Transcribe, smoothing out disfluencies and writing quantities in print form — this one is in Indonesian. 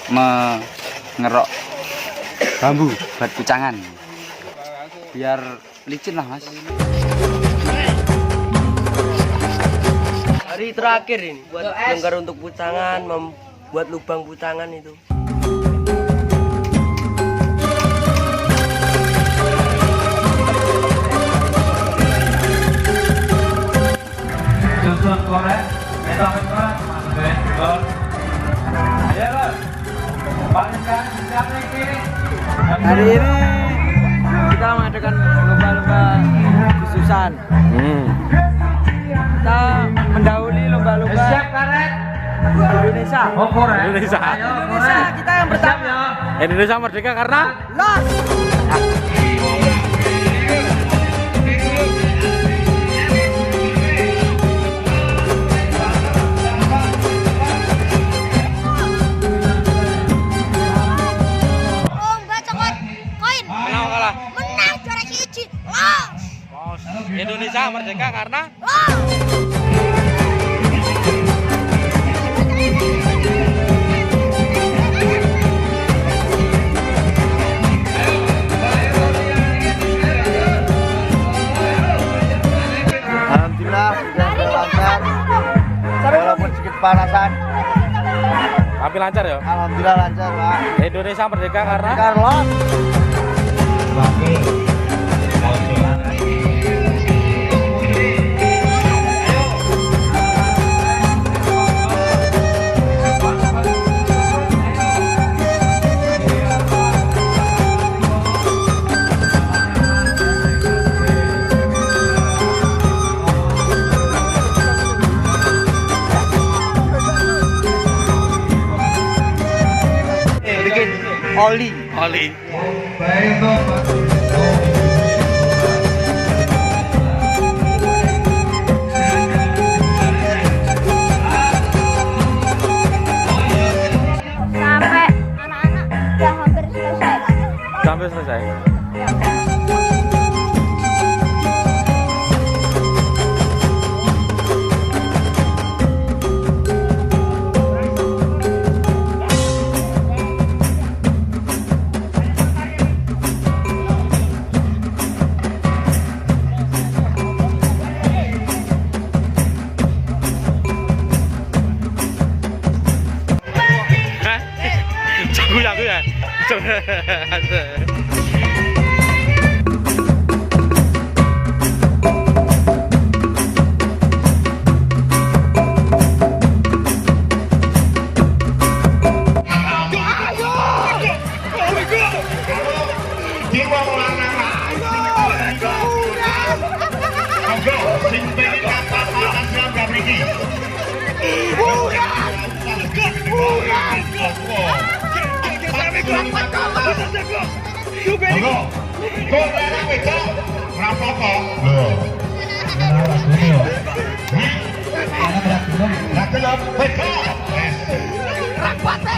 mengerok bambu buat pucangan biar licin lah mas. Hari terakhir ini buat longgar untuk pucangan, membuat lubang pucangan itu. Susun korek, metal-metal, masukin. Ayo Bos, palingkan siapa kiri. Hari ini kita mengadakan lomba-lomba khususan. Kita mendahului lomba-lomba Siap karet. Indonesia. Oh korek. Indonesia kita yang pertama. Indonesia merdeka karena Los. Indonesia merdeka karena Alhamdulillah sudah lancar. Walaupun sedikit panasan. tapi lancar ya. Alhamdulillah lancar Pak. Indonesia merdeka karena Carlos. Bikin oli. Sampai anak-anak udah hampir selesai. sampai selesai. Jago ya. Rapat.